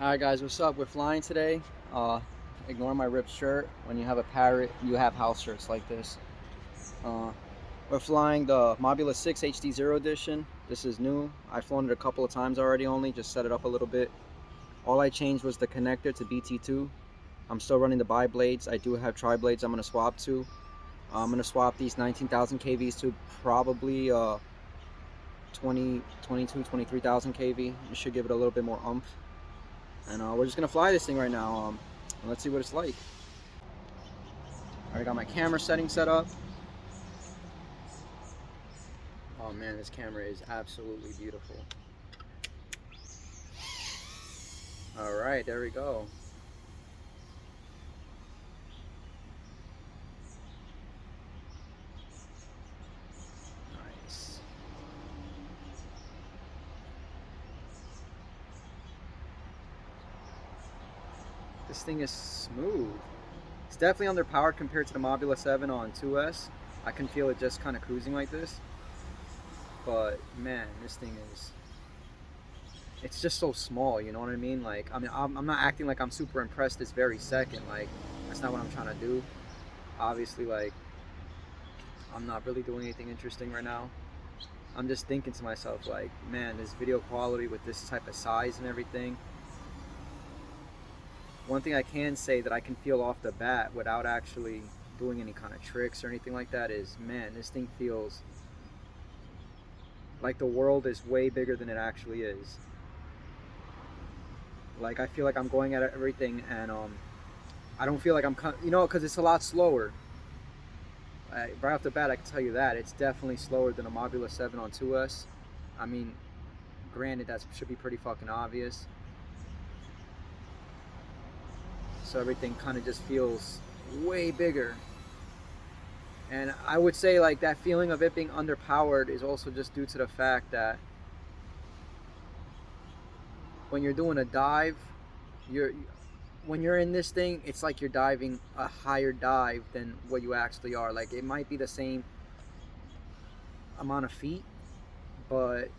Alright guys, what's up? We're flying today. Ignore my ripped shirt. When you have a parrot, you have house shirts like this. We're flying the Mobula 6 Hdzero edition. This is new. I've flown it a couple of times already only, just set it up a little bit. All I changed was the connector to BT2. I'm still running the bi-blades. I do have tri-blades I'm going to swap to. I'm going to swap these 19,000 kVs to probably 23,000 kV. It should give it a little bit more oomph. And we're just gonna fly this thing right now. And let's see what it's like. I got my camera setting set up. Oh man, this camera is absolutely beautiful. All right, there we go. Nice. This thing is smooth. It's definitely underpowered compared to the Mobula 7 on 2S. I can feel it just kind of cruising like this. But man, this thing is, it's just so small, you know what I mean? Like, I mean, I'm not acting like I'm super impressed this very second. Like, that's not what I'm trying to do. Obviously, like, I'm not really doing anything interesting right now. I'm just thinking to myself, like, man, this video quality with this type of size and everything. One thing I can say that I can feel off the bat without actually doing any kind of tricks or anything like that is, man, this thing feels like the world is way bigger than it actually is. Like, I feel like I'm going at everything, and I don't feel like I'm, you know, because it's a lot slower. Right off the bat, I can tell you that it's definitely slower than a Mobula 7 on 2S. I mean, granted, that should be pretty fucking obvious. So everything kind of just feels way bigger. And I would say, like, that feeling of it being underpowered is also just due to the fact that when you're doing a dive, when you're in this thing, it's like you're diving a higher dive than what you actually are. Like, it might be the same amount of feet, but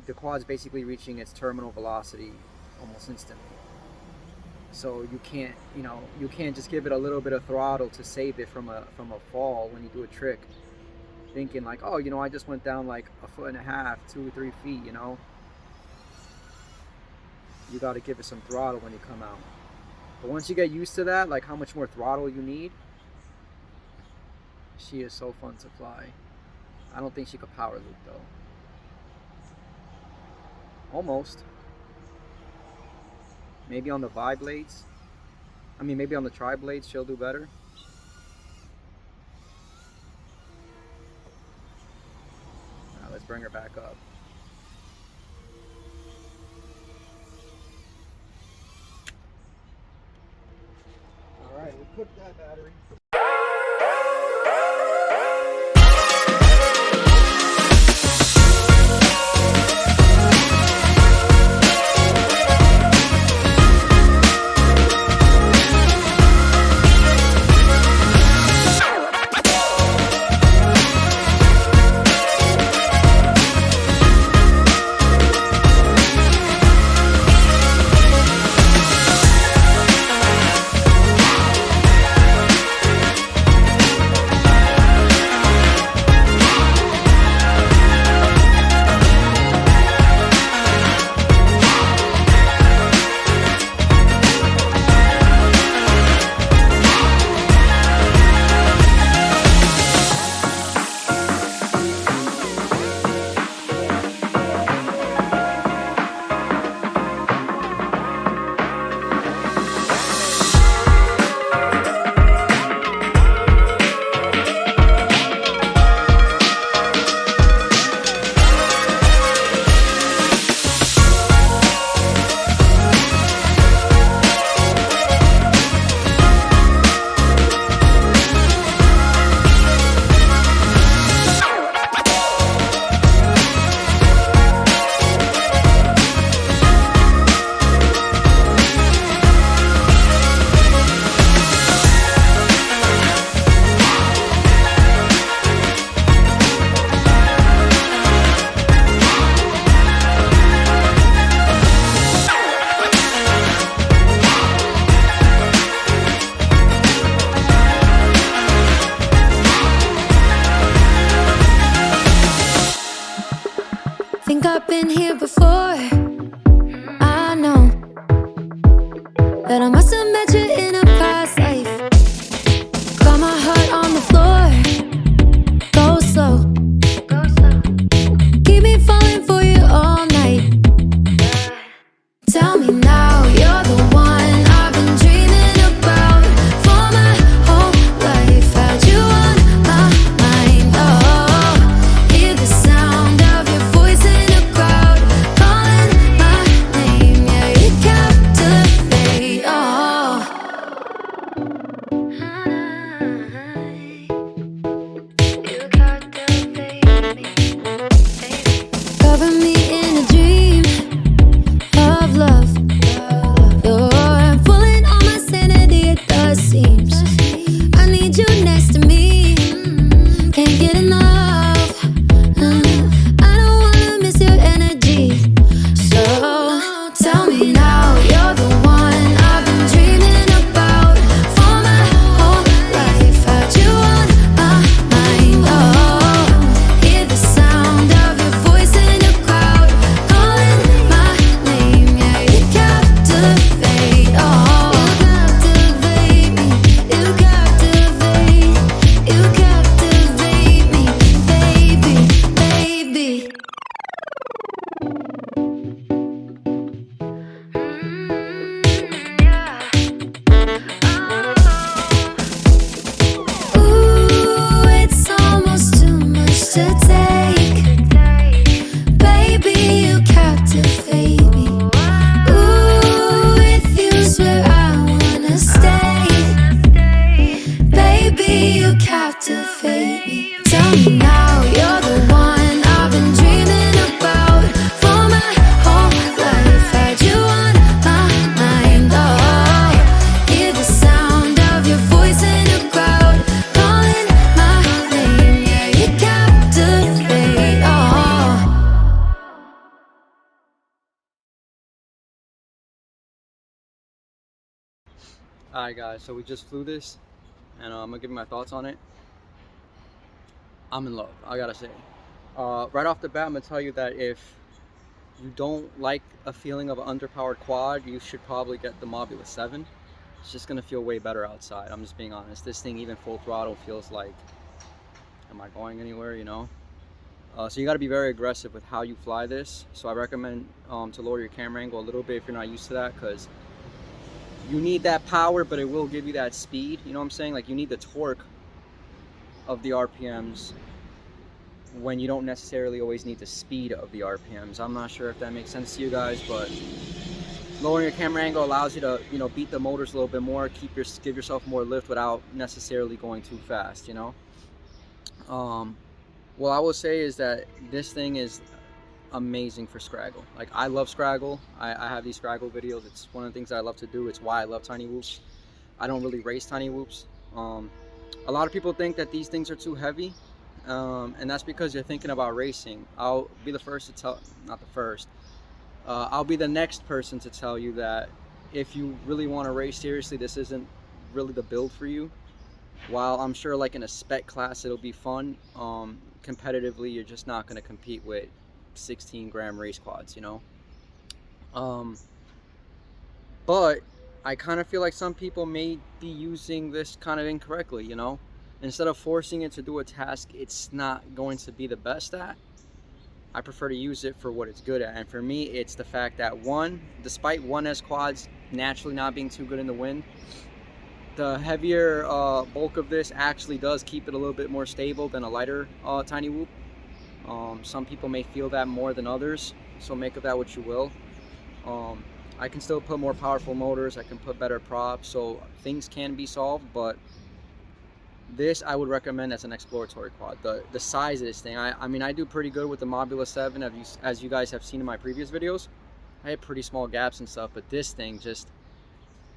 the quad's basically reaching its terminal velocity almost instantly. So you can't, you know, you can't just give it a little bit of throttle to save it from a fall when you do a trick, thinking like, oh, you know, I just went down like 1.5 feet, 2 or 3 feet, you know. You got to give it some throttle when you come out. But once you get used to that, like how much more throttle you need, she is so fun to fly. I don't think she could power loop though. Almost. Maybe on the bi-blades. I mean, maybe on the tri-blades she'll do better. Now let's bring her back up. All right, we'll put that battery. Alright guys, so we just flew this, and I'm gonna give you my thoughts on it. I'm in love, I gotta say. Right off the bat, I'm gonna tell you that if you don't like a feeling of an underpowered quad, you should probably get the Mobula 6. It's just gonna feel way better outside, I'm just being honest. This thing, even full throttle, feels like, am I going anywhere, you know? So you gotta be very aggressive with how you fly this. So I recommend to lower your camera angle a little bit if you're not used to that, because you need that power, but it will give you that speed. You know what I'm saying? Like, you need the torque of the RPMs when you don't necessarily always need the speed of the RPMs. I'm not sure if that makes sense to you guys, but lowering your camera angle allows you to, you know, beat the motors a little bit more, give yourself more lift without necessarily going too fast, you know? What I will say is that this thing is amazing for Scraggle. Like, I love Scraggle. I have these Scraggle videos. It's one of the things I love to do. It's why I love TinyWhoops. I don't really race TinyWhoops. A lot of people think that these things are too heavy, and that's because you're thinking about racing. I'll be the first to tell, not the first, I'll be the next person to tell you that if you really want to race seriously, this isn't really the build for you. While I'm sure like in a spec class it'll be fun, competitively you're just not going to compete with 16-gram race quads, you know. But I kind of feel like some people may be using this kind of incorrectly, you know. Instead of forcing it to do a task it's not going to be the best at, I prefer to use it for what it's good at. And for me, it's the fact that, one, despite 1S quads naturally not being too good in the wind, the heavier bulk of this actually does keep it a little bit more stable than a lighter TinyWhoop. Some people may feel that more than others, so make of that what you will. I can still put more powerful motors, I can put better props, so things can be solved, but this I would recommend as an exploratory quad. The size of this thing, I mean, I do pretty good with the Mobula 7, as you guys have seen in my previous videos. I had pretty small gaps and stuff, but this thing just,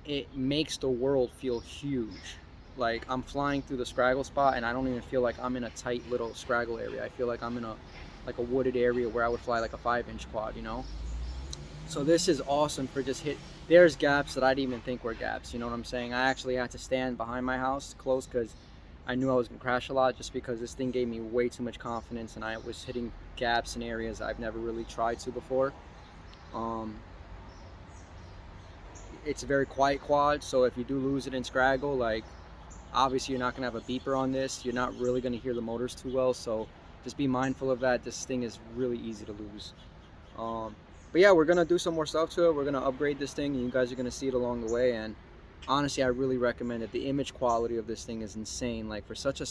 it makes the world feel huge. Like, I'm flying through the Scraggle spot and I don't even feel like I'm in a tight little Scraggle area. I feel like I'm in a wooded area where I would fly like a 5-inch quad, you know. So this is awesome for just there's gaps that I didn't even think were gaps, you know what I'm saying. I actually had to stand behind my house close because I knew I was gonna crash a lot, just because this thing gave me way too much confidence and I was hitting gaps in areas I've never really tried to before. It's a very quiet quad, so if you do lose it in Scraggle, like, obviously you're not going to have a beeper on this. You're not really going to hear the motors too well, so just be mindful of that. This thing is really easy to lose. But yeah, we're going to do some more stuff to it. We're going to upgrade this thing, and you guys are going to see it along the way. And honestly, I really recommend it. The image quality of this thing is insane. Like, for such a,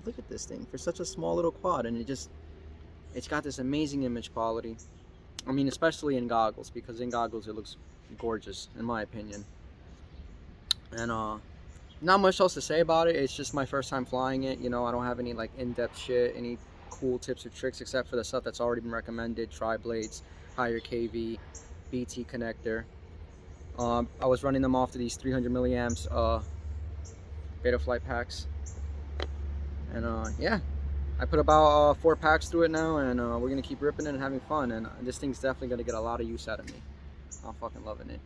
look at this thing, for such a small little quad, and it's got this amazing image quality. I mean, especially in goggles, because in goggles it looks gorgeous in my opinion. And not much else to say about it. It's just my first time flying it, you know. I don't have any like in-depth shit, any cool tips or tricks, except for the stuff that's already been recommended: tri-blades, higher KV, BT connector. I was running them off to these 300 milliamps Betaflight packs, and yeah, I put about 4 packs through it now, and we're gonna keep ripping it and having fun. And this thing's definitely gonna get a lot of use out of me. I'm fucking loving it.